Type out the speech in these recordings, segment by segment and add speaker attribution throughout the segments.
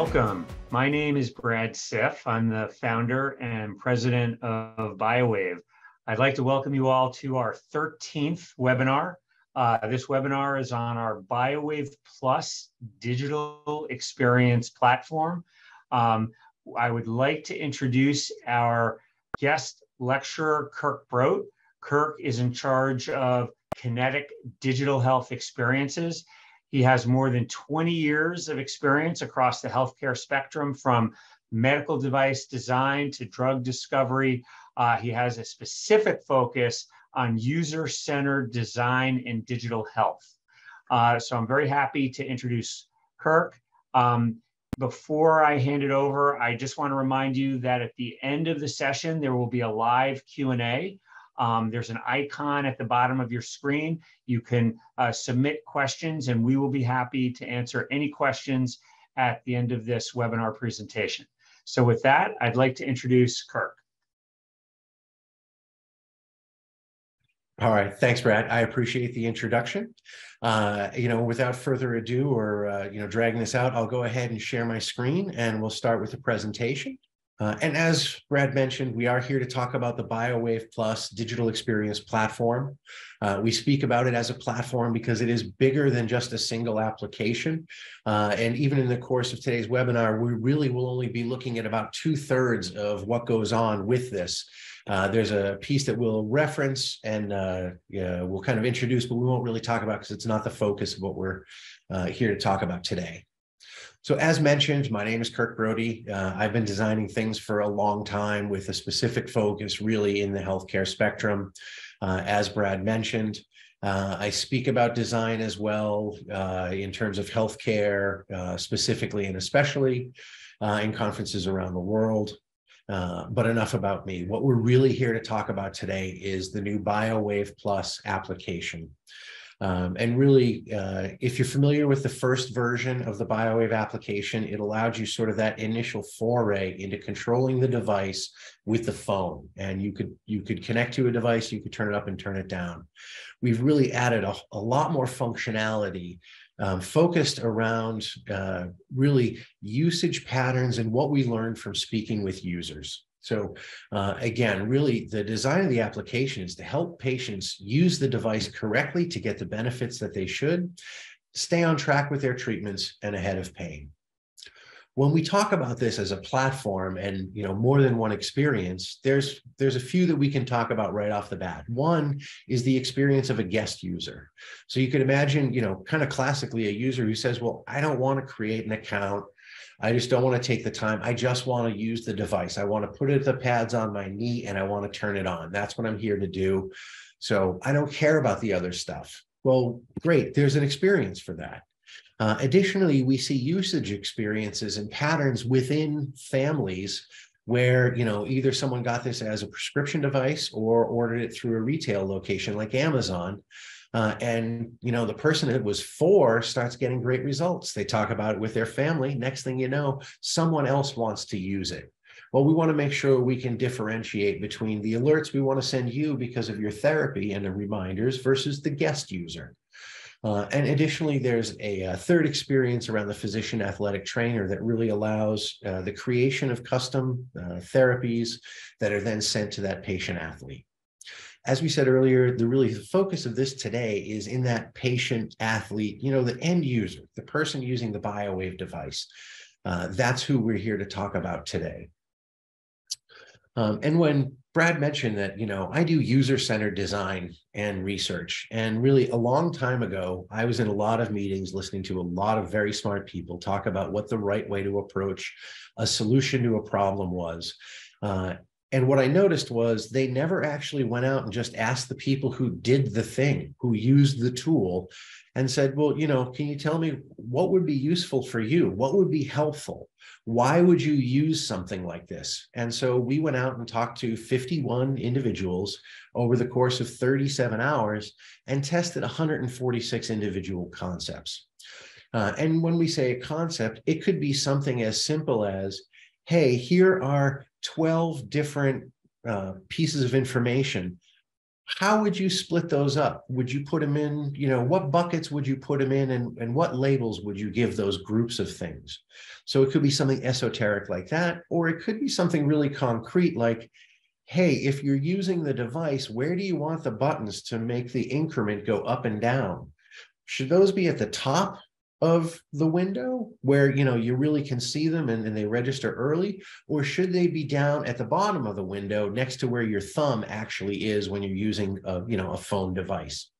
Speaker 1: Welcome. My name is Brad Siff. I'm the founder and president of BioWave. I'd like to welcome you all to our 13th webinar. This webinar is on our BioWave Plus digital experience platform. I would like to introduce our guest lecturer, Kirk Brote. Kirk is in charge of Kinetic Digital Health Experiences. He has more than 20 years of experience across the healthcare spectrum, from medical device design to drug discovery. He has a specific focus on user-centered design and digital health. So I'm very happy to introduce Kirk. Before I hand it over, I just want to remind you that at the end of the session, there will be a live Q&A. There's an icon at the bottom of your screen. You can submit questions, and we will be happy to answer any questions at the end of this webinar presentation. So with that, I'd like to introduce Kirk.
Speaker 2: All right, thanks, Brad. I appreciate the introduction. Without further ado or dragging this out, I'll go ahead and share my screen, and we'll start with the presentation. And as Brad mentioned, we are here to talk about the BioWave Plus digital experience platform. We speak about it as a platform because it is bigger than just a single application. And even in the course of today's webinar, we really will only be looking at about 2/3 of what goes on with this. There's a piece that we'll reference and we'll kind of introduce, but we won't really talk about because it's not the focus of what we're here to talk about today. So as mentioned, my name is Kirk Brote. I've been designing things for a long time with a specific focus really in the healthcare spectrum. As Brad mentioned, I speak about design as well in terms of healthcare specifically and especially in conferences around the world. But enough about me. What we're really here to talk about today is the new BioWave Plus application. And really, if you're familiar with the first version of the BioWave application, it allowed you sort of that initial foray into controlling the device with the phone. And you could connect to a device, you could turn it up and turn it down. We've really added a lot more functionality focused around really usage patterns and what we learned from speaking with users. So again, really the design of the application is to help patients use the device correctly to get the benefits that they should, stay on track with their treatments and ahead of pain. When we talk about this as a platform and more than one experience, there's a few that we can talk about right off the bat. One is the experience of a guest user. So you could imagine, kind of classically a user who says, well, I don't want to create an account. I just don't want to take the time. I just want to use the device. I want to put the pads on my knee and I want to turn it on. That's what I'm here to do. So I don't care about the other stuff. Well, great. There's an experience for that. Additionally, we see usage experiences and patterns within families where, either someone got this as a prescription device or ordered it through a retail location like Amazon. And the person that was 4 starts getting great results. They talk about it with their family. Next thing you know, someone else wants to use it. Well, we want to make sure we can differentiate between the alerts we want to send you because of your therapy and the reminders versus the guest user. And additionally, there's a third experience around the physician athletic trainer that really allows the creation of custom therapies that are then sent to that patient athlete. As we said earlier, the focus of this today is in that patient athlete, the end user, the person using the BioWave device. That's who we're here to talk about today. And when Brad mentioned that, I do user-centered design and research, and really a long time ago, I was in a lot of meetings listening to a lot of very smart people talk about what the right way to approach a solution to a problem was. And what I noticed was they never actually went out and just asked the people who did the thing, who used the tool, and said, well, can you tell me what would be useful for you? What would be helpful? Why would you use something like this? And so we went out and talked to 51 individuals over the course of 37 hours and tested 146 individual concepts. And when we say a concept, it could be something as simple as, hey, here are 12 different pieces of information. how would you split those up? Would you put them in, what buckets would you put them in, and what labels would you give those groups of things? So it could be something esoteric like that, or it could be something really concrete like, hey, if you're using the device, where do you want the buttons to make the increment go up and down? Should those be at the top of the window where you really can see them and they register early, or should they be down at the bottom of the window next to where your thumb actually is when you're using a phone device?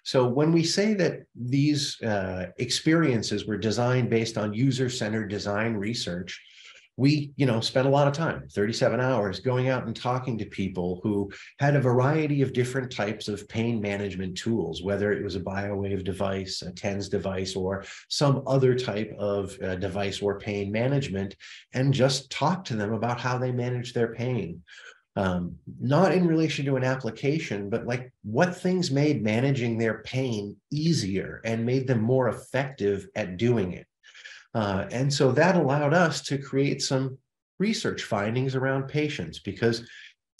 Speaker 2: So when we say that these experiences were designed based on user-centered design research, we spent a lot of time, 37 hours, going out and talking to people who had a variety of different types of pain management tools, whether it was a BioWave device, a TENS device, or some other type of device or pain management, and just talk to them about how they manage their pain. Not in relation to an application, but like what things made managing their pain easier and made them more effective at doing it. And so that allowed us to create some research findings around patients, because it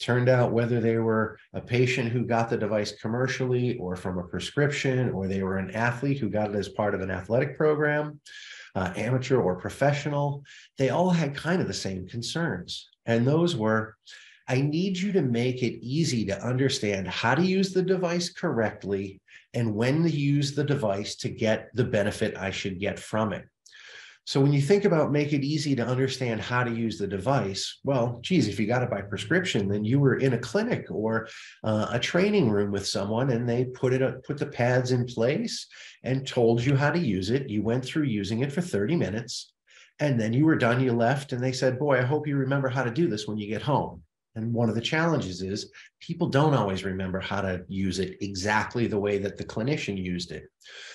Speaker 2: turned out whether they were a patient who got the device commercially or from a prescription, or they were an athlete who got it as part of an athletic program, amateur or professional, they all had kind of the same concerns. And those were, I need you to make it easy to understand how to use the device correctly and when to use the device to get the benefit I should get from it. So when you think about make it easy to understand how to use the device, well, geez, if you got it by prescription, then you were in a clinic or a training room with someone, and they put the pads in place and told you how to use it. You went through using it for 30 minutes, and then you were done, you left, and they said, boy, I hope you remember how to do this when you get home. And one of the challenges is people don't always remember how to use it exactly the way that the clinician used it.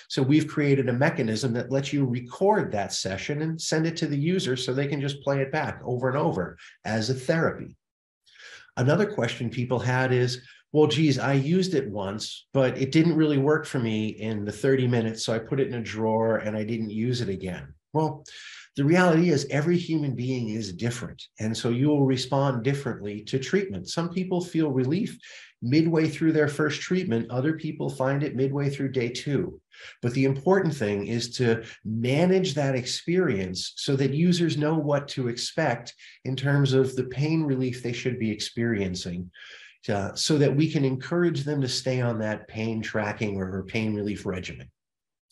Speaker 2: So we've created a mechanism that lets you record that session and send it to the user so they can just play it back over and over as a therapy. Another question people had is, well, geez, I used it once, but it didn't really work for me in the 30 minutes, so I put it in a drawer and I didn't use it again. Well, the reality is every human being is different. And so you will respond differently to treatment. Some people feel relief midway through their first treatment. Other people find it midway through day 2. But the important thing is to manage that experience so that users know what to expect in terms of the pain relief they should be experiencing, so that we can encourage them to stay on that pain tracking or pain relief regimen.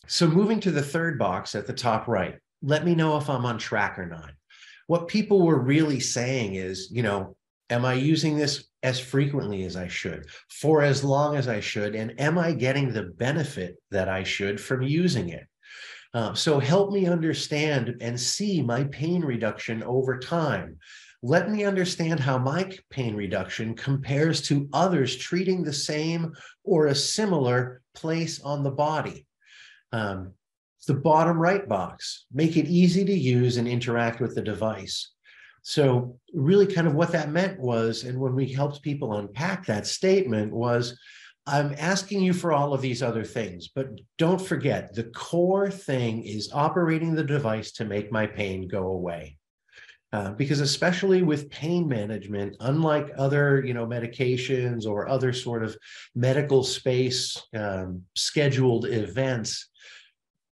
Speaker 2: So moving to the third box at the top right, let me know if I'm on track or not. What people were really saying is, am I using this as frequently as I should, for as long as I should, and am I getting the benefit that I should from using it? So help me understand and see my pain reduction over time. Let me understand how my pain reduction compares to others treating the same or a similar place on the body. The bottom right box, make it easy to use and interact with the device. So really kind of what that meant was, and when we helped people unpack that statement was, I'm asking you for all of these other things, but don't forget the core thing is operating the device to make my pain go away. Because especially with pain management, unlike other, medications or other sort of medical space scheduled events,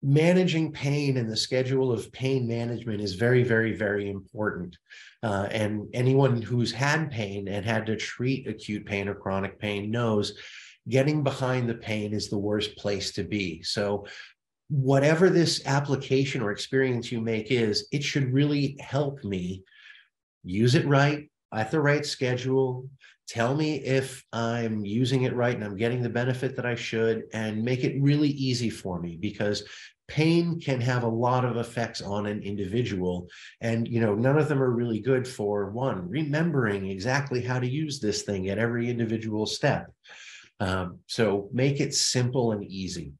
Speaker 2: managing pain and the schedule of pain management is very, very, very important. And anyone who's had pain and had to treat acute pain or chronic pain knows getting behind the pain is the worst place to be. So whatever this application or experience you make is, it should really help me use it right at the right schedule. Tell me if I'm using it right and I'm getting the benefit that I should, and make it really easy for me, because pain can have a lot of effects on an individual. And, none of them are really good for one, remembering exactly how to use this thing at every individual step. So make it simple and easy.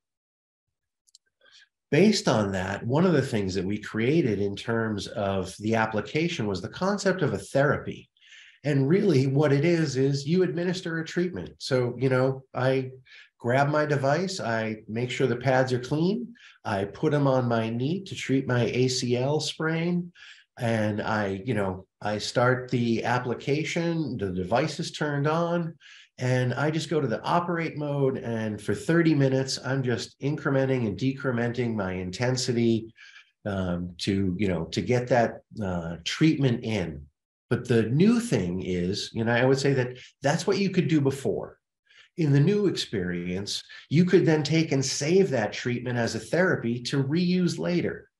Speaker 2: Based on that, one of the things that we created in terms of the application was the concept of a therapy. And really what it is you administer a treatment. So, I grab my device, I make sure the pads are clean, I put them on my knee to treat my ACL sprain, and I start the application, the device is turned on, And I just go to the operate mode, and for 30 minutes, I'm just incrementing and decrementing my intensity to get that treatment in. But the new thing is, I would say that that's what you could do before. In the new experience, you could then take and save that treatment as a therapy to reuse later.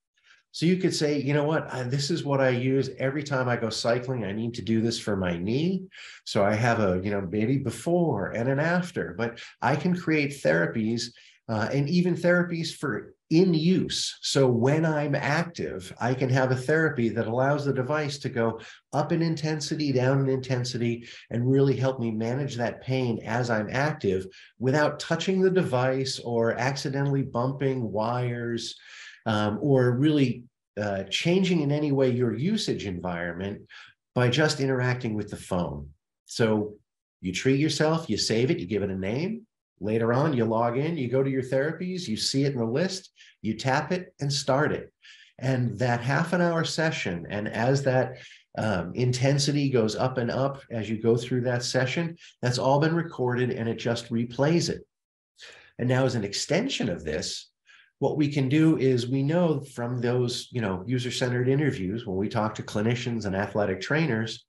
Speaker 2: So you could say, you know what, this is what I use every time I go cycling. I need to do this for my knee. So I have a, maybe before and an after, but I can create therapies and even therapies for in use. So when I'm active, I can have a therapy that allows the device to go up in intensity, down in intensity, and really help me manage that pain as I'm active without touching the device or accidentally bumping wires, or really changing in any way your usage environment by just interacting with the phone. So you treat yourself, you save it, you give it a name. Later on, you log in, you go to your therapies, you see it in the list, you tap it and start it. And that half an hour session, and as that intensity goes up and up as you go through that session, that's all been recorded and it just replays it. And now as an extension of this, what we can do is we know from those, user-centered interviews, when we talk to clinicians and athletic trainers,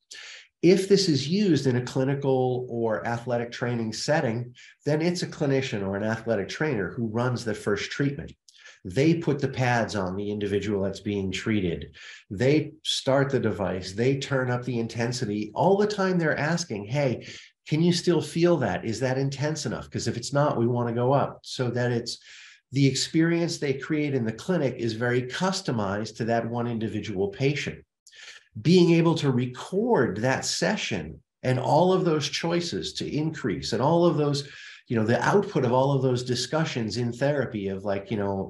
Speaker 2: if this is used in a clinical or athletic training setting, then it's a clinician or an athletic trainer who runs the first treatment. They put the pads on the individual that's being treated. They start the device. They turn up the intensity. All the time they're asking, hey, can you still feel that? Is that intense enough? Because if it's not, we want to go up, so that it's the experience they create in the clinic is very customized to that one individual patient. Being able to record that session and all of those choices to increase and all of those, the output of all of those discussions in therapy of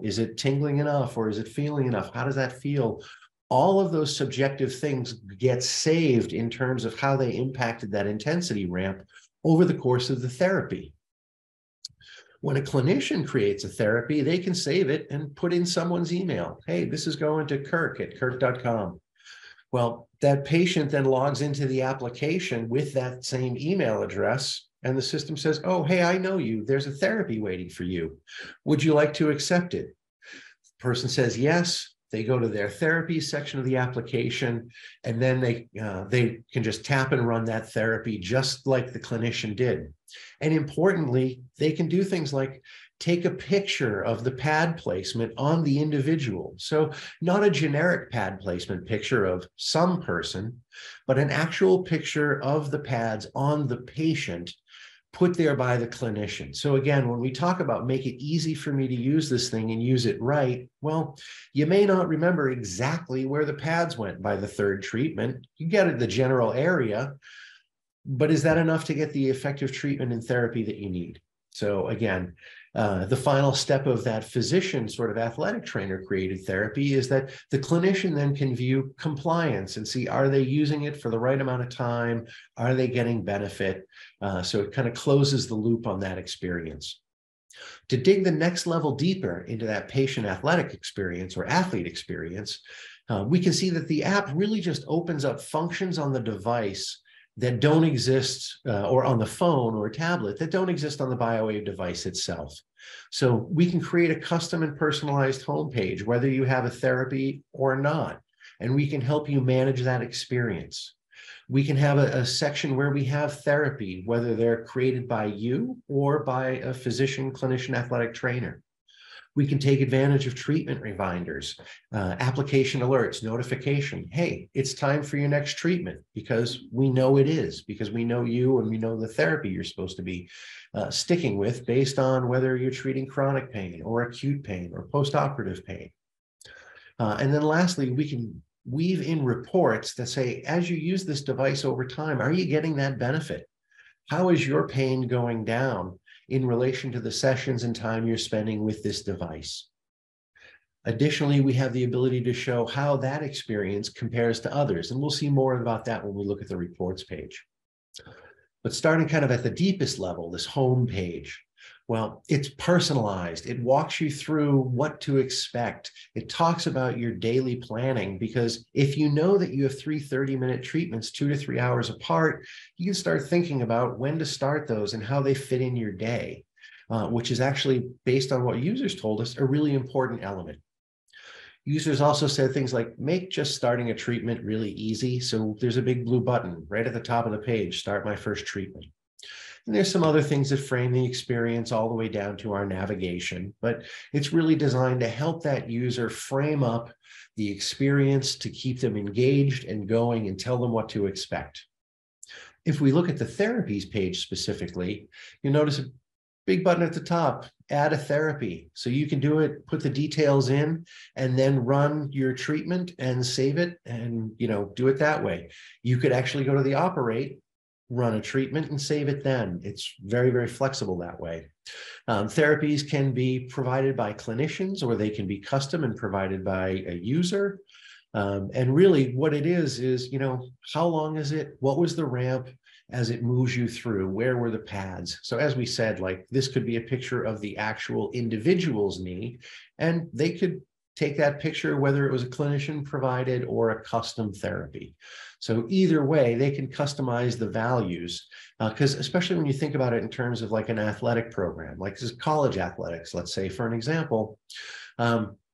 Speaker 2: is it tingling enough or is it feeling enough? How does that feel? All of those subjective things get saved in terms of how they impacted that intensity ramp over the course of the therapy. When a clinician creates a therapy, they can save it and put in someone's email. Hey, this is going to Kirk at kirk.com. Well, that patient then logs into the application with that same email address, and the system says, oh, hey, I know you. There's a therapy waiting for you. Would you like to accept it? The person says yes. They go to their therapy section of the application, and then they can just tap and run that therapy just like the clinician did. And importantly, they can do things like take a picture of the pad placement on the individual. So not a generic pad placement picture of some person, but an actual picture of the pads on the patient put there by the clinician. So again, when we talk about make it easy for me to use this thing and use it right, well, you may not remember exactly where the pads went by the third treatment. You get it the general area, but is that enough to get the effective treatment and therapy that you need? So again, the final step of that physician sort of athletic trainer created therapy is that the clinician then can view compliance and see, are they using it for the right amount of time? Are they getting benefit? So it kind of closes the loop on that experience. To dig the next level deeper into that patient athletic experience or athlete experience, we can see that the app really just opens up functions on the device that don't exist, or on the phone or tablet, that don't exist on the BioWave device itself. So we can create a custom and personalized homepage, whether you have a therapy or not, and we can help you manage that experience. We can have a section where we have therapy, whether they're created by you or by a physician, clinician, athletic trainer. We can take advantage of treatment reminders, application alerts, notification. Hey, it's time for your next treatment, because we know it is, because we know you and we know the therapy you're supposed to be sticking with based on whether you're treating chronic pain or acute pain or postoperative pain. And then lastly, we can weave in reports that say, as you use this device over time, are you getting that benefit? How is your pain going down in relation to the sessions and time you're spending with this device? Additionally, we have the ability to show how that experience compares to others, and we'll see more about that when we look at the reports page. But starting kind of at the deepest level, this home page, Well, it's personalized. It walks you through what to expect. It talks about your daily planning, because if you know that you have 3 30-minute treatments 2 to 3 hours apart, you can start thinking about when to start those and how they fit in your day, which is actually, based on what users told us, a really important element. Users also said things like, make just starting a treatment really easy. So there's a big blue button right at the top of the page, start my first treatment. And there's some other things that frame the experience all the way down to our navigation, but it's really designed to help that user frame up the experience to keep them engaged and going and tell them what to expect. If we look at the therapies page specifically, you'll notice a big button at the top, add a therapy. So you can do it, put the details in, and then run your treatment and save it and, do it that way. You could actually go to the operate, run a treatment and save it then. It's very, very flexible that way. Therapies can be provided by clinicians, or they can be custom and provided by a user. And really what it is, how long is it? What was the ramp as it moves you through? Where were the pads? So as we said, like, this could be a picture of the actual individual's knee, and they could take that picture, whether it was a clinician provided or a custom therapy. So either way, they can customize the values, because especially when you think about it in terms of like an athletic program, like this is college athletics, let's say, for an example,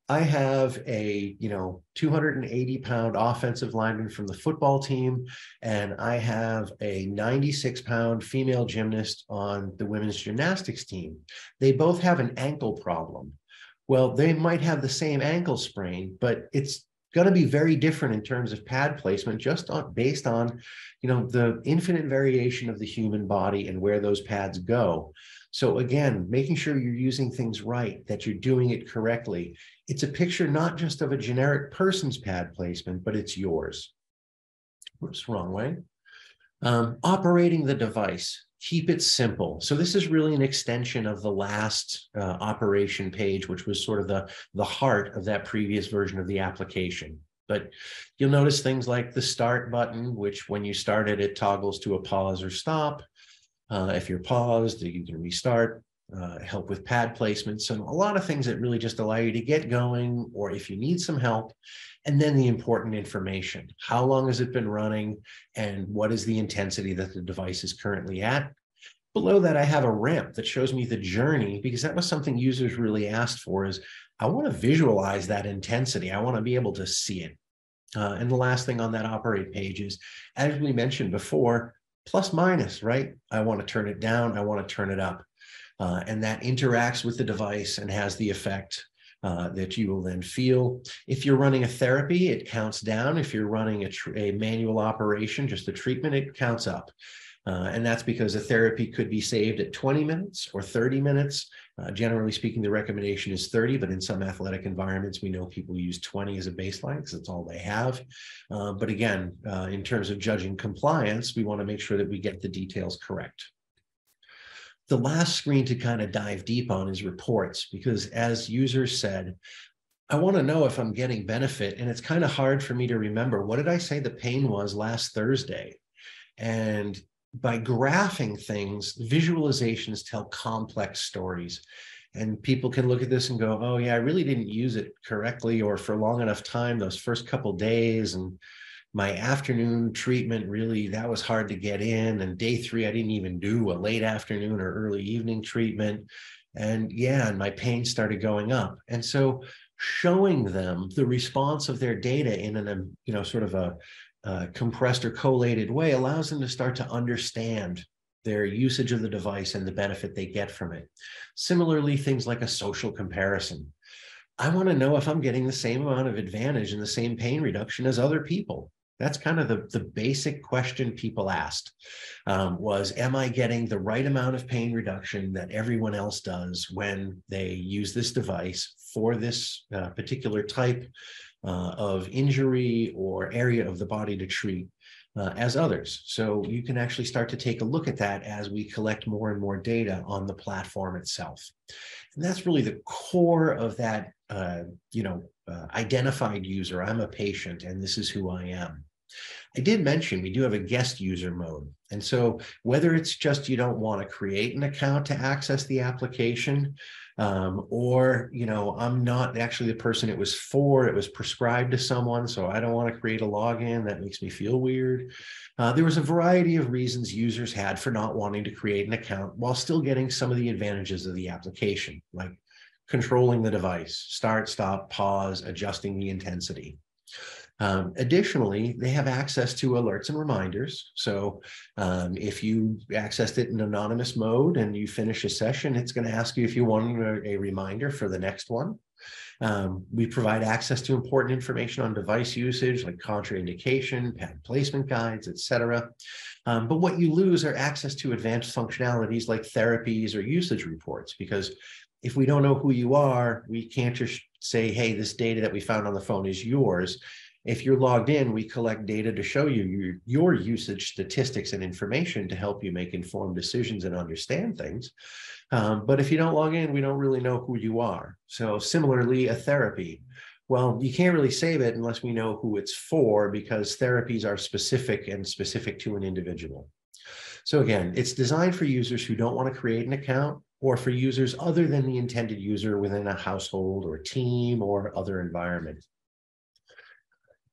Speaker 2: I have a 280-pound offensive lineman from the football team, and I have a 96-pound female gymnast on the women's gymnastics team. They both have an ankle problem. Well, they might have the same ankle sprain, but it's going to be very different in terms of pad placement, based on the infinite variation of the human body and where those pads go. So again, making sure you're using things right, that you're doing it correctly. It's a picture not just of a generic person's pad placement, but it's yours. Whoops, wrong way. Operating the device. Keep it simple. So this is really an extension of the last operation page, which was sort of the heart of that previous version of the application. But you'll notice things like the start button, which when you start it, it toggles to a pause or stop. If you're paused, you can restart, help with pad placements, and a lot of things that really just allow you to get going, or if you need some help. And then the important information: how long has it been running, and what is the intensity that the device is currently at? Below that, I have a ramp that shows me the journey, because that was something users really asked for, is I want to visualize that intensity. I want to be able to see it. And the last thing on that operate page is, as we mentioned before, plus minus, right? I want to turn it down, I want to turn it up. And that interacts with the device and has the effect that you will then feel. If you're running a therapy, it counts down. If you're running a manual operation, just a treatment, it counts up. And that's because a therapy could be saved at 20 minutes or 30 minutes. Generally speaking, the recommendation is 30, but in some athletic environments, we know people use 20 as a baseline because that's all they have. But again, in terms of judging compliance, we want to make sure that we get the details correct. The last screen to kind of dive deep on is reports, because as users said, I want to know if I'm getting benefit, and it's kind of hard for me to remember, what did I say the pain was last Thursday? And by graphing things, visualizations tell complex stories. And people can look at this and go, oh yeah, I really didn't use it correctly or for long enough time those first couple of days. And my afternoon treatment, really, that was hard to get in. And day 3, I didn't even do a late afternoon or early evening treatment. And yeah, and my pain started going up. And so showing them the response of their data in an, sort of a compressed or collated way allows them to start to understand their usage of the device and the benefit they get from it. Similarly, things like a social comparison. I want to know if I'm getting the same amount of advantage and the same pain reduction as other people. That's kind of the basic question people asked, was, am I getting the right amount of pain reduction that everyone else does when they use this device for this particular type of injury or area of the body to treat as others? So you can actually start to take a look at that as we collect more and more data on the platform itself. And that's really the core of that, identified user. I'm a patient and this is who I am. I did mention we do have a guest user mode. And so whether it's just you don't want to create an account to access the application, or, I'm not actually the person it was for, it was prescribed to someone, so I don't want to create a login, that makes me feel weird. There was a variety of reasons users had for not wanting to create an account while still getting some of the advantages of the application, like controlling the device, start, stop, pause, adjusting the intensity. Additionally, they have access to alerts and reminders. So if you accessed it in anonymous mode and you finish a session, it's going to ask you if you want a reminder for the next one. We provide access to important information on device usage, like contraindication, pad placement guides, etc. But what you lose are access to advanced functionalities like therapies or usage reports, because if we don't know who you are, we can't just say, hey, this data that we found on the phone is yours. If you're logged in, we collect data to show you your usage statistics and information to help you make informed decisions and understand things. But if you don't log in, we don't really know who you are. So similarly, a therapy. Well, you can't really save it unless we know who it's for, because therapies are specific to an individual. So again, it's designed for users who don't want to create an account, or for users other than the intended user within a household or team or other environment.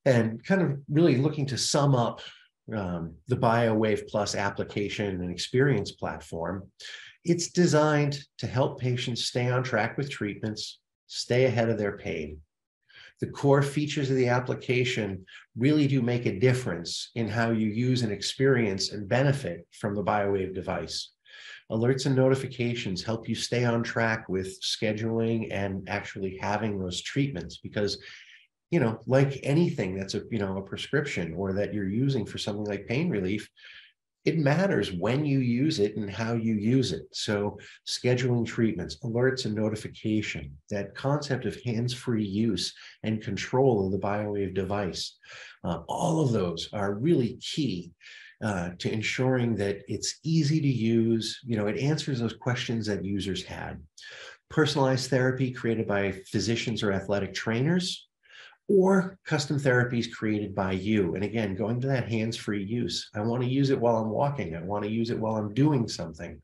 Speaker 2: And kind of really looking to sum up the BioWave Plus application and experience platform, it's designed to help patients stay on track with treatments, stay ahead of their pain. The core features of the application really do make a difference in how you use and experience and benefit from the BioWave device. Alerts and notifications help you stay on track with scheduling and actually having those treatments, because like anything that's a prescription or that you're using for something like pain relief, it matters when you use it and how you use it. So scheduling treatments, alerts and notification, that concept of hands-free use and control of the BioWave device, all of those are really key to ensuring that it's easy to use. It answers those questions that users had. Personalized therapy created by physicians or athletic trainers, or custom therapies created by you. And again, going to that hands-free use. I want to use it while I'm walking. I want to use it while I'm doing something,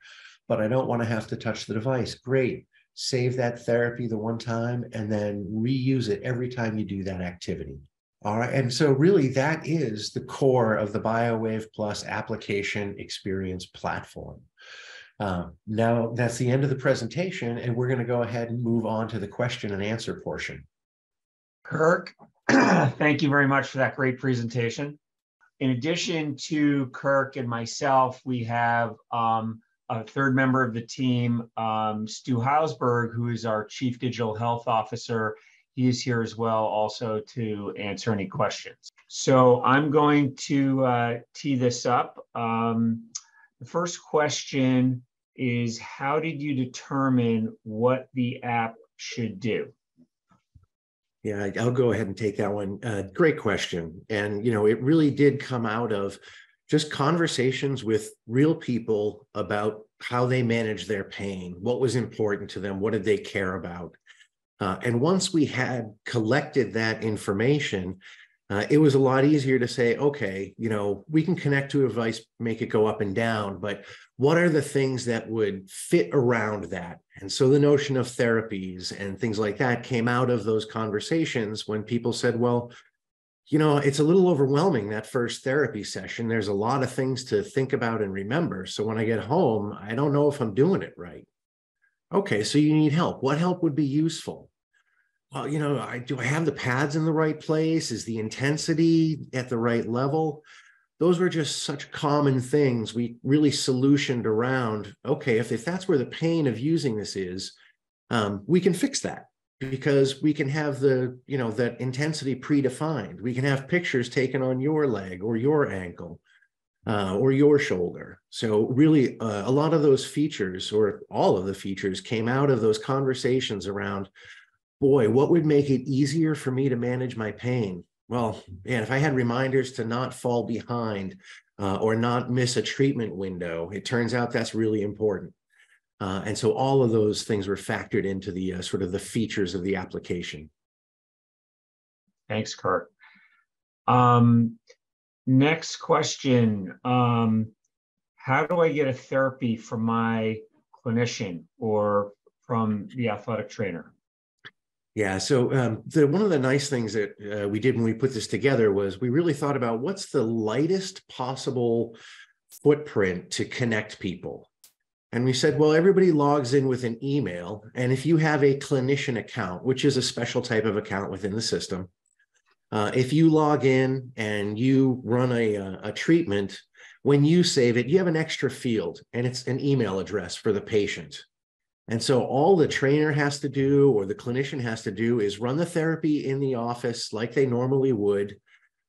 Speaker 2: but I don't want to have to touch the device. Great. Save that therapy the one time and then reuse it every time you do that activity. All right. And so really that is the core of the BioWave Plus application experience platform. Now that's the end of the presentation, and we're going to go ahead and move on to the question and answer portion.
Speaker 1: Kirk, thank you very much for that great presentation. In addition to Kirk and myself, we have a third member of the team, Stu Hausberg, who is our Chief Digital Health Officer. He is here as well also to answer any questions. So I'm going to tee this up. The first question is, how did you determine what the app should do?
Speaker 2: Yeah, I'll go ahead and take that one. Great question. And, it really did come out of just conversations with real people about how they manage their pain, what was important to them, what did they care about. And once we had collected that information, it was a lot easier to say, okay, we can connect to a device, make it go up and down, but what are the things that would fit around that? And so the notion of therapies and things like that came out of those conversations when people said, well, it's a little overwhelming, that first therapy session. There's a lot of things to think about and remember. So when I get home, I don't know if I'm doing it right. Okay, so you need help. What help would be useful? Well, do I have the pads in the right place? Is the intensity at the right level? Those were just such common things we really solutioned around. Okay, if that's where the pain of using this is, we can fix that, because we can have that intensity predefined. We can have pictures taken on your leg or your ankle or your shoulder. So really a lot of those features, or all of the features, came out of those conversations around, boy, what would make it easier for me to manage my pain? Well, man, if I had reminders to not fall behind or not miss a treatment window, it turns out that's really important. And so all of those things were factored into the sort of the features of the application.
Speaker 1: Thanks, Kirk. Next question. How do I get a therapy from my clinician or from the athletic trainer?
Speaker 2: Yeah, so one of the nice things that we did when we put this together was we really thought about what's the lightest possible footprint to connect people. And we said, well, everybody logs in with an email. And if you have a clinician account, which is a special type of account within the system, if you log in and you run a treatment, when you save it, you have an extra field and it's an email address for the patient. And so all the trainer has to do or the clinician has to do is run the therapy in the office like they normally would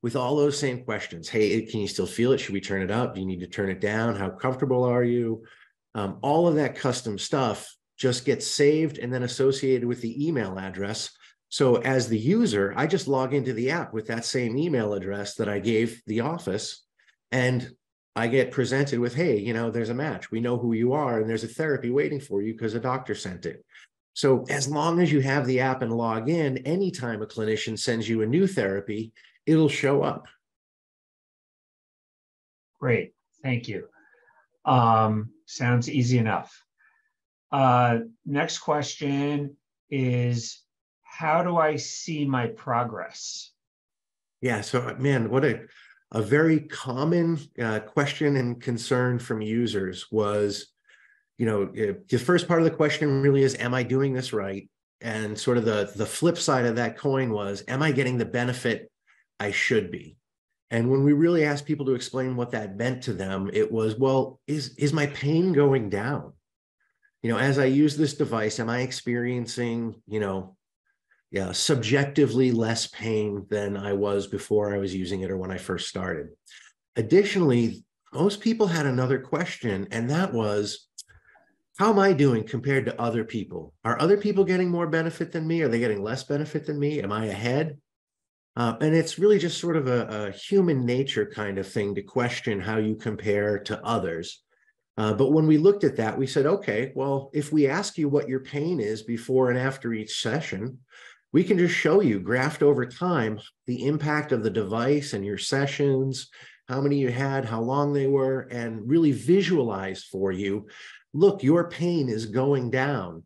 Speaker 2: with all those same questions. Hey, can you still feel it? Should we turn it up? Do you need to turn it down? How comfortable are you? All of that custom stuff just gets saved and then associated with the email address. So as the user, I just log into the app with that same email address that I gave the office, and I get presented with, hey, you know, there's a match. We know who you are, and there's a therapy waiting for you because a doctor sent it. So as long as you have the app and log in, anytime a clinician sends you a new therapy, it'll show up.
Speaker 1: Great, thank you. Sounds easy enough. Next question is, how do I see my progress?
Speaker 2: Yeah, so man, what a very common question and concern from users was, you know, the first part of the question really is, am I doing this right? And sort of the flip side of that coin was, am I getting the benefit I should be? And when we really asked people to explain what that meant to them, it was, well, is my pain going down? You know, as I use this device, am I experiencing, you know, subjectively less pain than I was before I was using it or when I first started? Additionally, most people had another question, and that was, how am I doing compared to other people? Are other people getting more benefit than me? Are they getting less benefit than me? Am I ahead? And it's really just sort of a human nature kind of thing to question how you compare to others. But when we looked at that, we said, okay, well, if we ask you what your pain is before and after each session, we can just show you graphed over time the impact of the device and your sessions, how many you had, how long they were, and really visualize for you, look, your pain is going down.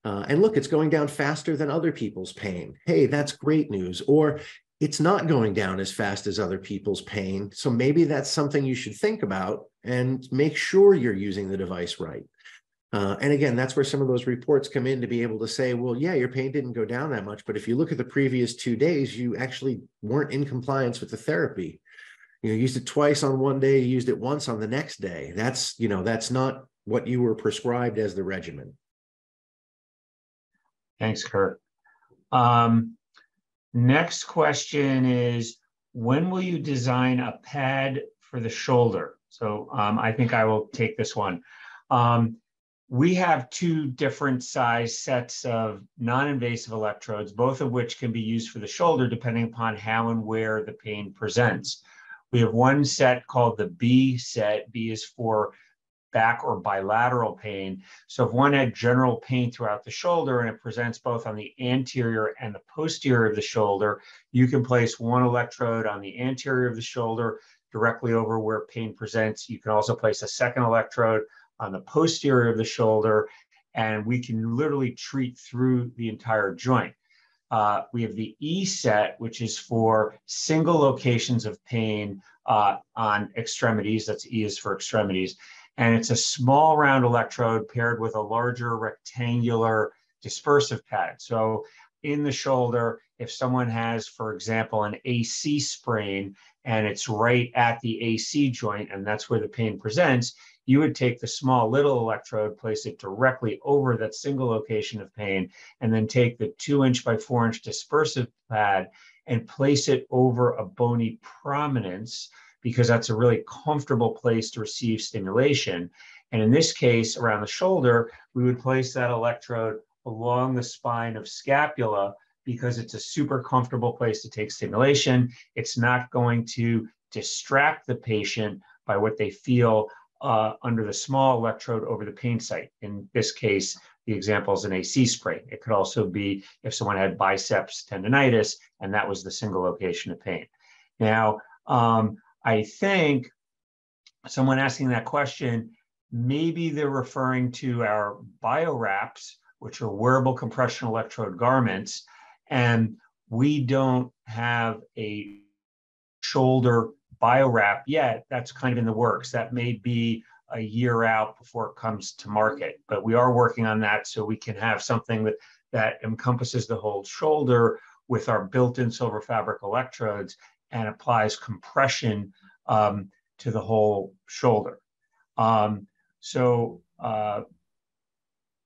Speaker 2: And look, it's going down faster than other people's pain. Hey, that's great news. Or it's not going down as fast as other people's pain. So maybe that's something you should think about and make sure you're using the device right. And again, that's where some of those reports come in to be able to say, well, yeah, your pain didn't go down that much, but if you look at the previous 2 days, you actually weren't in compliance with the therapy. You used it twice on one day, you used it once on the next day. That's, you know, that's not what you were prescribed as the regimen.
Speaker 1: Thanks, Kirk. Next question is, when will you design a pad for the shoulder? So I think I will take this one. We have 2 different size sets of non-invasive electrodes, both of which can be used for the shoulder depending upon how and where the pain presents. We have one set called the B set. B is for back or bilateral pain. So if one had general pain throughout the shoulder and it presents both on the anterior and the posterior of the shoulder, you can place one electrode on the anterior of the shoulder directly over where pain presents. You can also place a second electrode on the posterior of the shoulder, and we can literally treat through the entire joint. We have the E set, which is for single locations of pain on extremities. That's E is for extremities. And it's a small round electrode paired with a larger rectangular dispersive pad. So in the shoulder, if someone has, for example, an AC sprain and it's right at the AC joint, and that's where the pain presents, you would take the small little electrode, place it directly over that single location of pain, and then take the 2-inch by 4-inch dispersive pad and place it over a bony prominence, because that's a really comfortable place to receive stimulation. And in this case, around the shoulder, we would place that electrode along the spine of scapula, because it's a super comfortable place to take stimulation. It's not going to distract the patient by what they feel under the small electrode over the pain site. In this case, the example is an AC sprain. It could also be if someone had biceps tendonitis and that was the single location of pain. Now, I think someone asking that question, maybe they're referring to our BioWraps, which are wearable compression electrode garments, and we don't have a shoulder BioWrap yet. That's kind of in the works. That may be a year out before it comes to market, but we are working on that so we can have something that encompasses the whole shoulder with our built-in silver fabric electrodes and applies compression to the whole shoulder.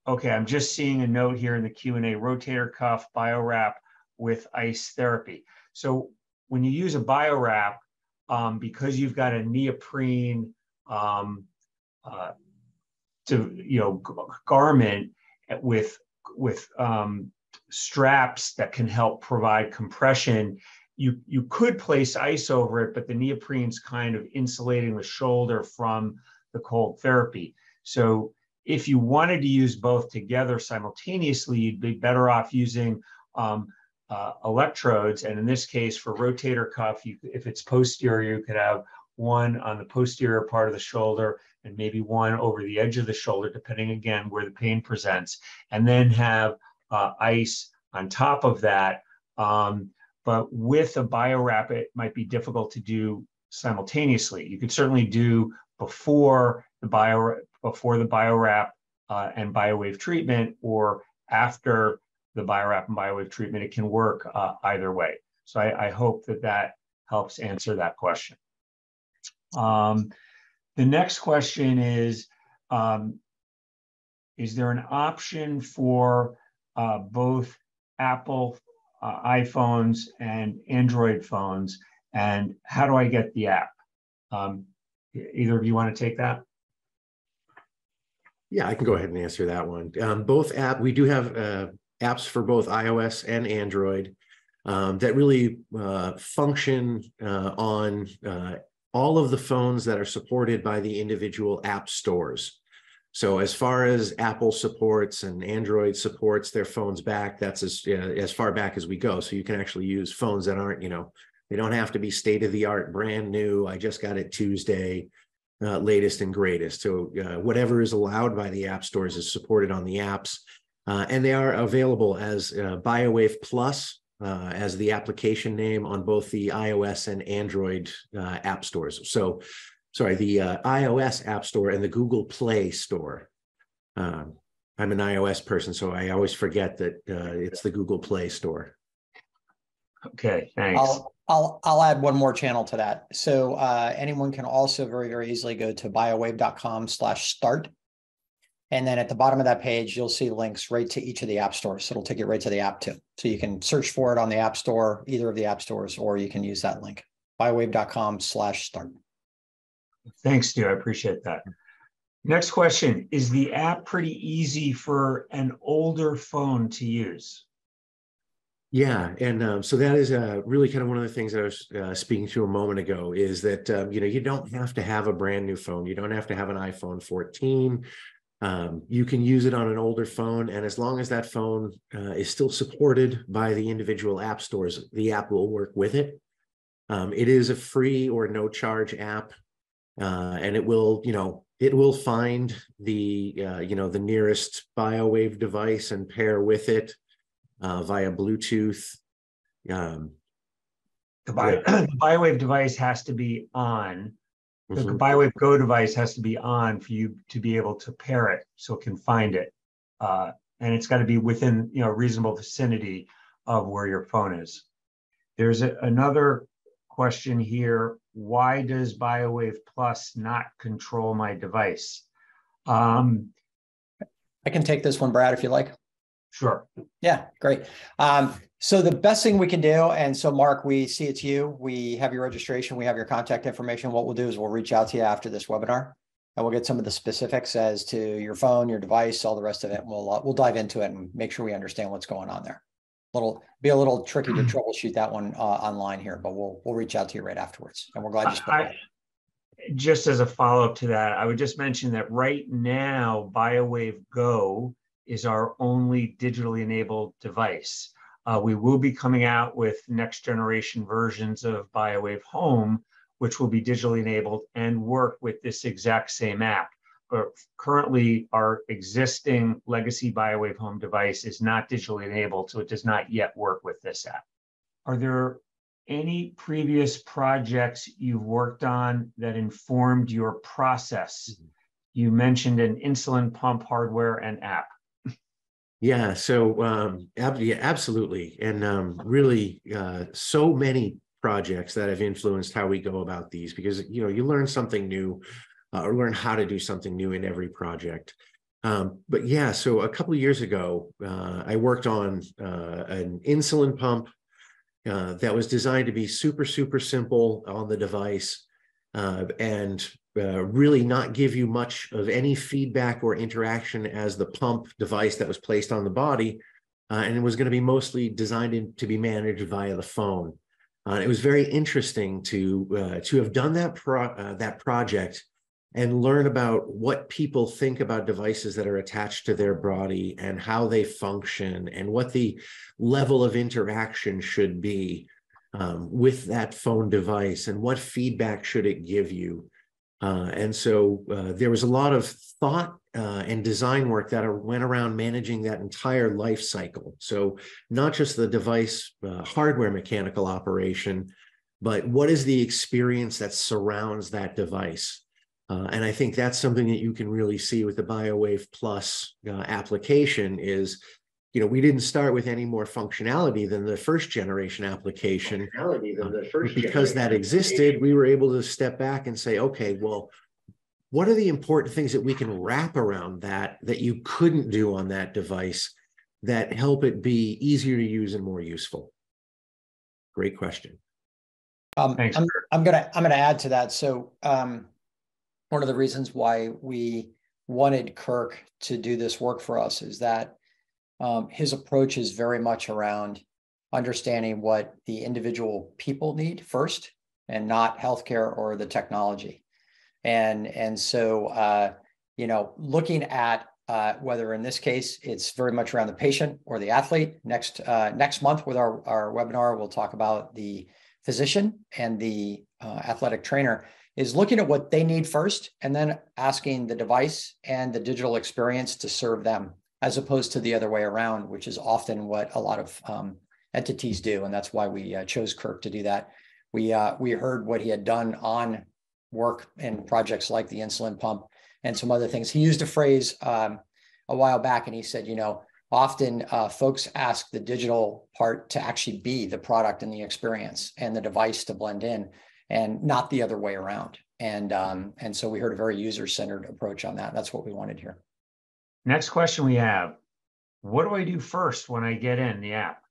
Speaker 1: Okay, I'm just seeing a note here in the Q&A, rotator cuff BioWrap with ice therapy. So when you use a BioWrap, because you've got a neoprene garment with straps that can help provide compression, you could place ice over it, but the neoprene's kind of insulating the shoulder from the cold therapy. So if you wanted to use both together simultaneously, you'd be better off using electrodes. And in this case, for rotator cuff, if it's posterior, you could have one on the posterior part of the shoulder and maybe one over the edge of the shoulder, depending again where the pain presents, and then have ice on top of that. But with a BioWrap, it might be difficult to do simultaneously. You could certainly do before the BioWrap and BioWave treatment, or after the BioWrap and BioWave treatment. It can work either way. So I hope that helps answer that question. The next question is there an option for both Apple iPhones and Android phones, and how do I get the app? Either of you want to take that?
Speaker 2: Yeah, I can go ahead and answer that one. We do have apps for both iOS and Android that really function on all of the phones that are supported by the individual app stores. So as far as Apple supports and Android supports their phones back, that's as far back as we go. So you can actually use phones that aren't, they don't have to be state-of-the-art, brand new. I just got it Tuesday, latest and greatest. So whatever is allowed by the app stores is supported on the apps. And they are available as BioWave Plus, as the application name, on both the iOS and Android app stores. So, sorry, the iOS app store and the Google Play store. I'm an iOS person, so I always forget that it's the Google Play store.
Speaker 1: Okay, thanks.
Speaker 3: I'll add one more channel to that. So anyone can also very, very easily go to biowave.com/start. And then at the bottom of that page, you'll see links right to each of the app stores. So it'll take you right to the app too. So you can search for it on the app store, either of the app stores, or you can use that link, biowave.com/start.
Speaker 1: Thanks, Stu. I appreciate that. Next question, is the app pretty easy for an older phone to use?
Speaker 2: Yeah, and so that is really kind of one of the things that I was speaking to a moment ago, is that, you don't have to have a brand new phone. You don't have to have an iPhone 14. You can use it on an older phone, and as long as that phone is still supported by the individual app stores, the app will work with it. It is a free or no charge app, and it will find the the nearest BioWave device and pair with it via Bluetooth.
Speaker 1: The BioWave device has to be on. The BioWaveGO device has to be on for you to be able to pair it so it can find it. And it's got to be within reasonable vicinity of where your phone is. There's another question here. Why does BioWave Plus not control my device?
Speaker 3: I can take this one, Brad, if you like.
Speaker 1: Sure.
Speaker 3: Yeah, great. So the best thing we can do, and so Mark, we see it's you, we have your registration, we have your contact information. What we'll do is we'll reach out to you after this webinar, and we'll get some of the specifics as to your phone, your device, all the rest of it. And we'll dive into it and make sure we understand what's going on there. Be a little tricky to troubleshoot that one online here, but we'll reach out to you right afterwards. And we're glad you spoke.
Speaker 1: Just as a follow-up to that, I would just mention that right now, BioWaveGO is our only digitally enabled device. We will be coming out with next generation versions of BioWave Home, which will be digitally enabled and work with this exact same app. But currently, our existing legacy BioWave home device is not digitally enabled, so it does not yet work with this app. Are there any previous projects you've worked on that informed your process? You mentioned an insulin pump hardware and app.
Speaker 2: Yeah, so yeah, absolutely. And really so many projects that have influenced how we go about these, because, you know, you learn something new or learn how to do something new in every project. But yeah, so a couple of years ago, I worked on an insulin pump that was designed to be super, super simple on the device and really not give you much of any feedback or interaction as the pump device that was placed on the body. And it was going to be mostly designed to be managed via the phone. It was very interesting to have done that project and learn about what people think about devices that are attached to their body and how they function and what the level of interaction should be with that phone device and what feedback should it give you. And so there was a lot of thought and design work that went around managing that entire life cycle. So not just the device hardware mechanical operation, but what is the experience that surrounds that device? And I think that's something that you can really see with the BioWave Plus application is, you know, we didn't start with any more functionality than the first generation application. Because that existed, we were able to step back and say, okay, well, what are the important things that we can wrap around that you couldn't do on that device that help it be easier to use and more useful? Great question.
Speaker 1: Thanks.
Speaker 3: I'm gonna add to that. So one of the reasons why we wanted Kirk to do this work for us is that his approach is very much around understanding what the individual people need first and not healthcare or the technology. And so, you know, looking at whether in this case, it's very much around the patient or the athlete. Next month with our webinar, we'll talk about the physician and the athletic trainer is looking at what they need first and then asking the device and the digital experience to serve them, as opposed to the other way around, which is often what a lot of entities do. And that's why we chose Kirk to do that. We heard what he had done on work in projects like the insulin pump and some other things. He used a phrase a while back, and he said, you know, often folks ask the digital part to actually be the product and the experience and the device to blend in, and not the other way around. And so we heard a very user-centered approach on that. That's what we wanted here.
Speaker 1: Next question we have, what do I do first when I get in the app?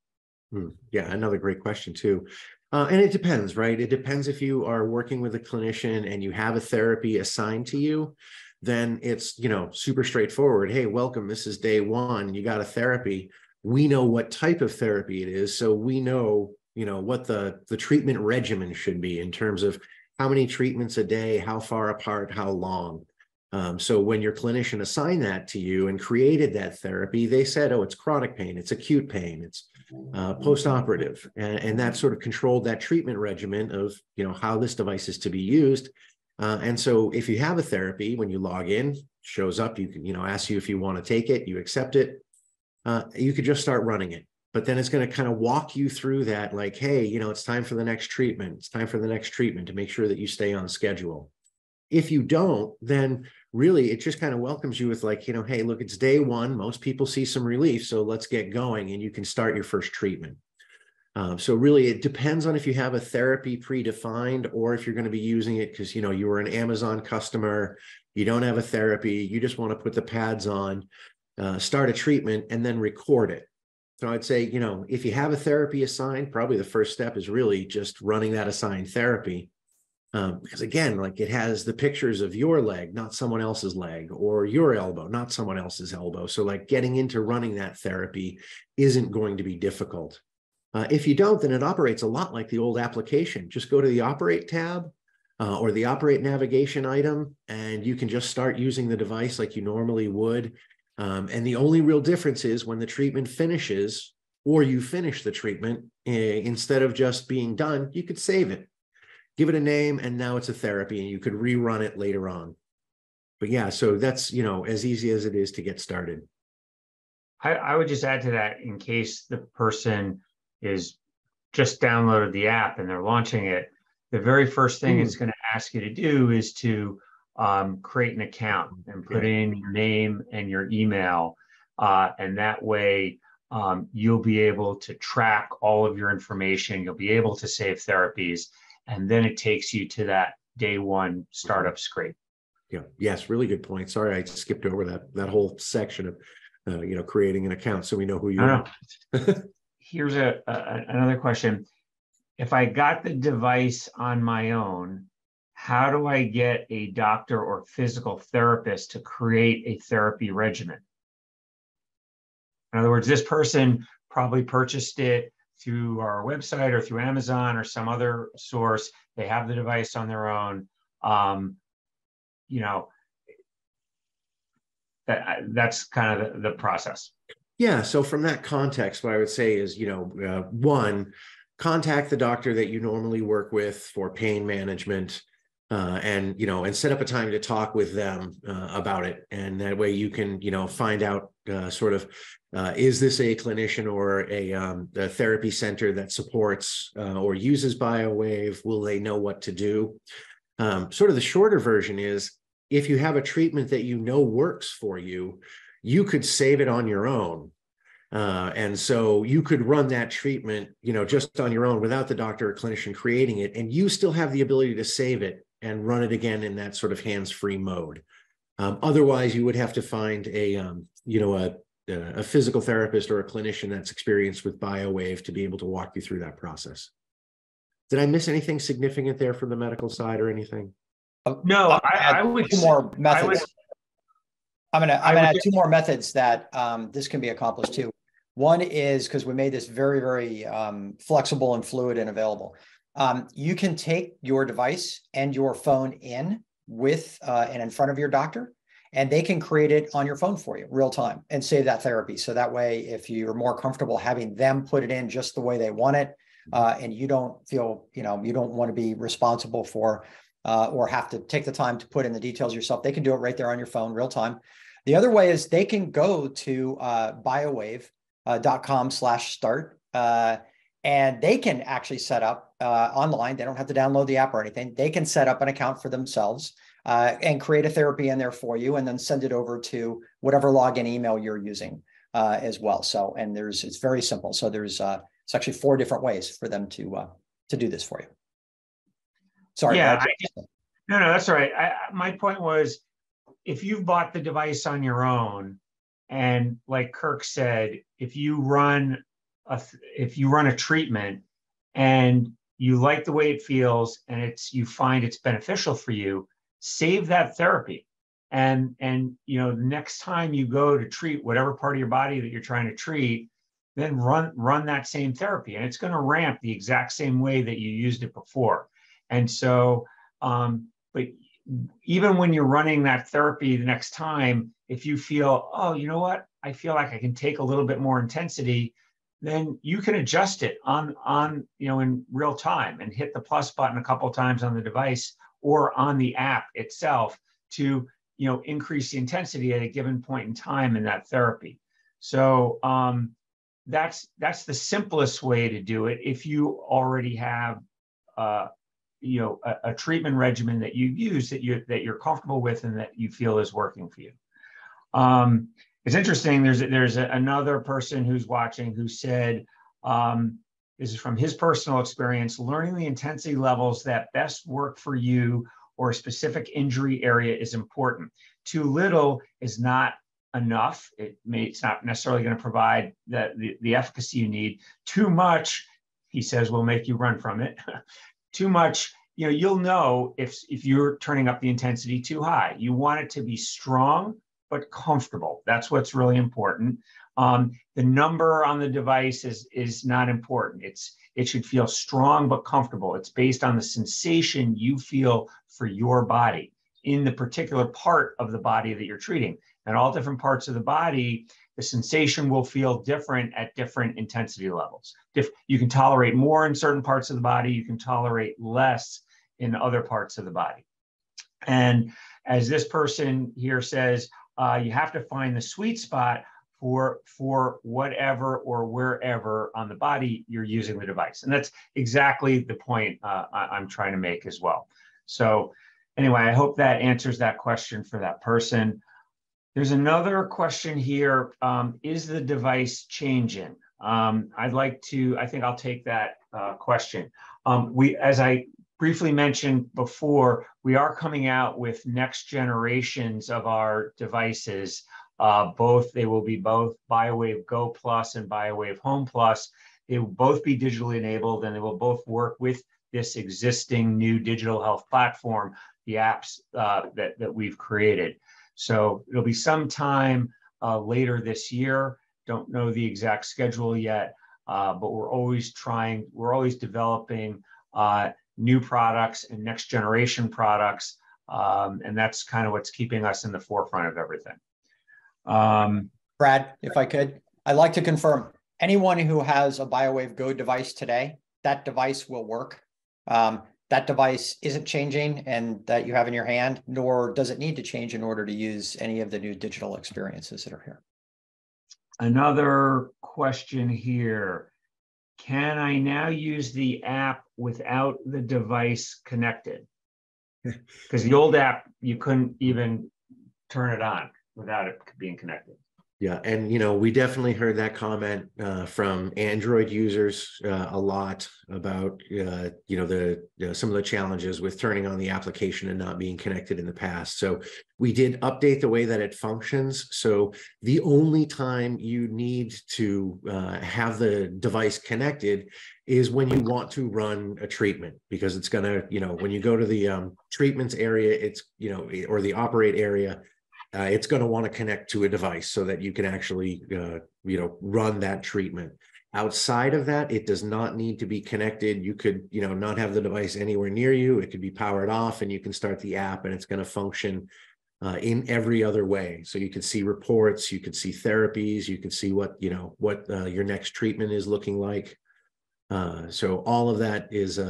Speaker 2: Yeah, another great question too. And it depends, right? It depends if you are working with a clinician and you have a therapy assigned to you, then it's, you know, super straightforward. Hey, welcome, this is day one, you got a therapy. We know what type of therapy it is. So we know, you know, what the treatment regimen should be in terms of how many treatments a day, how far apart, how long. So when your clinician assigned that to you and created that therapy, they said, oh, it's chronic pain, it's acute pain, it's post-operative, and that sort of controlled that treatment regimen of, you know, how this device is to be used. And so if you have a therapy, when you log in, shows up, you can, you know, ask you if you want to take it, you accept it, you could just start running it. But then it's going to kind of walk you through that, like, hey, you know, it's time for the next treatment. It's time for the next treatment to make sure that you stay on schedule. If you don't, then really it just kind of welcomes you with like, you know, hey, look, it's day one. Most people see some relief, so let's get going, and you can start your first treatment. So really, it depends on if you have a therapy predefined or if you're going to be using it because, you know, you were an Amazon customer, you don't have a therapy, you just want to put the pads on, start a treatment, and then record it. So I'd say, you know, if you have a therapy assigned, probably the first step is really just running that assigned therapy. Because again, like it has the pictures of your leg, not someone else's leg, or your elbow, not someone else's elbow. So like getting into running that therapy isn't going to be difficult. If you don't, then it operates a lot like the old application. Just go to the Operate tab or the Operate navigation item, and you can just start using the device like you normally would. And the only real difference is when the treatment finishes or you finish the treatment, instead of just being done, you could save it. give it a name, and now it's a therapy, and you could rerun it later on. But yeah, so that's, as easy as it is to get started.
Speaker 1: I would just add to that, in case the person is just downloaded the app and they're launching it, the very first thing it's going to ask you to do is to create an account and put in your name and your email. And that way you'll be able to track all of your information. You'll be able to save therapies, and then it takes you to that day one startup screen.
Speaker 2: Yeah. Yes. Really good point. Sorry, I skipped over that whole section of, creating an account so we know who you are.
Speaker 1: Here's another question. If I got the device on my own, how do I get a doctor or physical therapist to create a therapy regimen? In other words, this person probably purchased it through our website or through Amazon or some other source. They have the device on their own. That's kind of the process.
Speaker 2: Yeah. So from that context, what I would say is, one, contact the doctor that you normally work with for pain management, and set up a time to talk with them about it. And that way you can, find out is this a clinician or a therapy center that supports or uses BioWave? Will they know what to do? Sort of the shorter version is, if you have a treatment that works for you, you could save it on your own. And so you could run that treatment, just on your own without the doctor or clinician creating it, and you still have the ability to save it and run it again in that sort of hands-free mode. Otherwise, you would have to find a physical therapist or a clinician that's experienced with BioWave to be able to walk you through that process. Did I miss anything significant there from the medical side or anything?
Speaker 1: No, I would
Speaker 3: two more methods. I'm gonna add two more methods that this can be accomplished too. One is, because we made this very, very flexible and fluid and available. You can take your device and your phone in with and in front of your doctor, and they can create it on your phone for you real time and save that therapy. So that way, if you're more comfortable having them put it in just the way they want it, and you don't feel, you don't want to be responsible for or have to take the time to put in the details yourself, they can do it right there on your phone real time. The other way is they can go to biowave.com/start, and they can actually set up online. They don't have to download the app or anything. They can set up an account for themselves and create a therapy in there for you, and then send it over to whatever login email you're using as well. So, and it's very simple. So it's actually 4 different ways for them to do this for you. Sorry.
Speaker 1: Yeah, no, that's all right. My point was, if you've bought the device on your own, and like Kirk said, if you run a treatment and you like the way it feels and you find it's beneficial for you, save that therapy. And the next time you go to treat whatever part of your body that you're trying to treat, then run that same therapy, and it's going to ramp the exact same way that you used it before. And so, but even when you're running that therapy the next time, if you feel, oh, you know what, I feel like I can take a little bit more intensity, then you can adjust it on in real time and hit the plus button a couple of times on the device or on the app itself to increase the intensity at a given point in time in that therapy. So that's the simplest way to do it if you already have a treatment regimen that you use that you're comfortable with and that you feel is working for you. It's interesting. There's another person who's watching who said, this is from his personal experience, learning the intensity levels that best work for you or a specific injury area is important. Too little is not enough. It's not necessarily going to provide the efficacy you need. Too much, he says, will make you run from it. Too much, you'll know if you're turning up the intensity too high. You want it to be strong but comfortable. That's what's really important. The number on the device is not important. It should feel strong but comfortable. It's based on the sensation you feel for your body in the particular part of the body that you're treating. And all different parts of the body, the sensation will feel different at different intensity levels. You can tolerate more in certain parts of the body, you can tolerate less in other parts of the body. And as this person here says, you have to find the sweet spot for whatever or wherever on the body you're using the device. And that's exactly the point I'm trying to make as well. So anyway, I hope that answers that question for that person. There's another question here. Is the device changing? I think I'll take that question. As I briefly mentioned before, we are coming out with next generations of our devices. They will be both BioWaveGO Plus and BioWave Home Plus. They will both be digitally enabled, and they will both work with this existing new digital health platform, the apps that we've created. So it'll be sometime later this year. Don't know the exact schedule yet, but we're always developing new products and next generation products. And that's kind of what's keeping us in the forefront of everything.
Speaker 3: Brad, if I could, I'd like to confirm anyone who has a BioWaveGO device today, that device will work. That device isn't changing and that you have in your hand, nor does it need to change in order to use any of the new digital experiences that are here.
Speaker 1: Another question here. Can I now use the app without the device connected? Because the old app, you couldn't even turn it on without it being connected.
Speaker 2: Yeah, and we definitely heard that comment from Android users a lot about some of the challenges with turning on the application and not being connected in the past. So we did update the way that it functions. So the only time you need to have the device connected is when you want to run a treatment, because it's gonna, when you go to the treatments area, it's or the operate area. It's going to want to connect to a device so that you can actually, run that treatment. Outside of that, it does not need to be connected. You could, not have the device anywhere near you. It could be powered off, and you can start the app, and it's going to function in every other way. So you can see reports, you can see therapies, you can see what your next treatment is looking like. So all of that is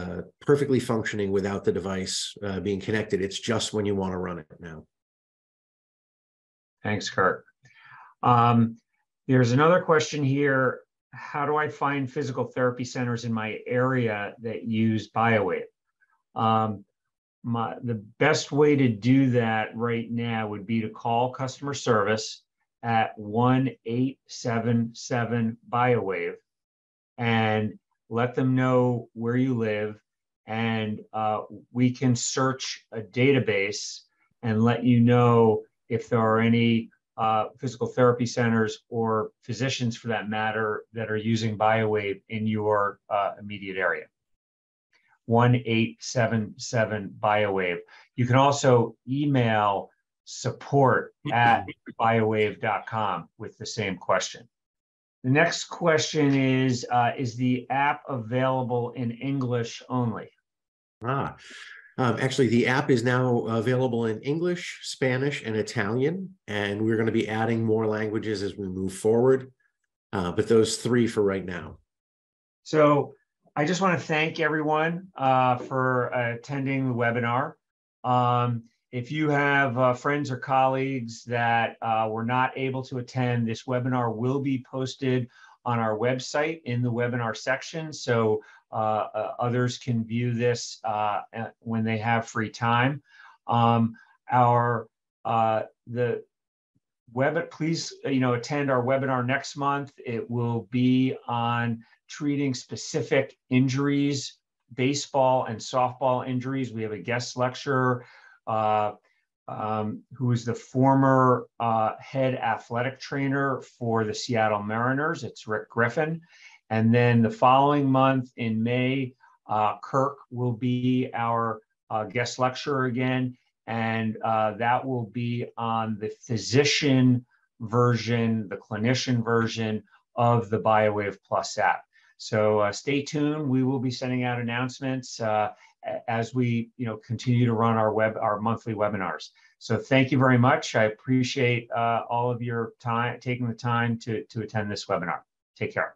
Speaker 2: perfectly functioning without the device being connected. It's just when you want to run it now.
Speaker 1: Thanks, Kirk. There's another question here. How do I find physical therapy centers in my area that use BioWave? The best way to do that right now would be to call customer service at 1-877-BioWave and let them know where you live, and we can search a database and let you know if there are any physical therapy centers or physicians, for that matter, that are using BioWave in your immediate area. 1-877-BioWave. You can also email support@biowave.com with the same question. The next question is the app available in English only?
Speaker 2: Actually, the app is now available in English, Spanish, and Italian, and we're going to be adding more languages as we move forward, but those three for right now.
Speaker 1: So I just want to thank everyone for attending the webinar. If you have friends or colleagues that were not able to attend, this webinar will be posted on our website in the webinar section, so others can view this when they have free time. Please attend our webinar next month. It will be on treating specific injuries, baseball and softball injuries. We have a guest lecturer who is the former head athletic trainer for the Seattle Mariners. It's Rick Griffin. And then the following month in May, Kirk will be our guest lecturer again, and that will be on the physician version, the clinician version of the BioWave Plus app. So stay tuned. We will be sending out announcements as we continue to run our monthly webinars. So thank you very much. I appreciate all of your time, taking the time to attend this webinar. Take care.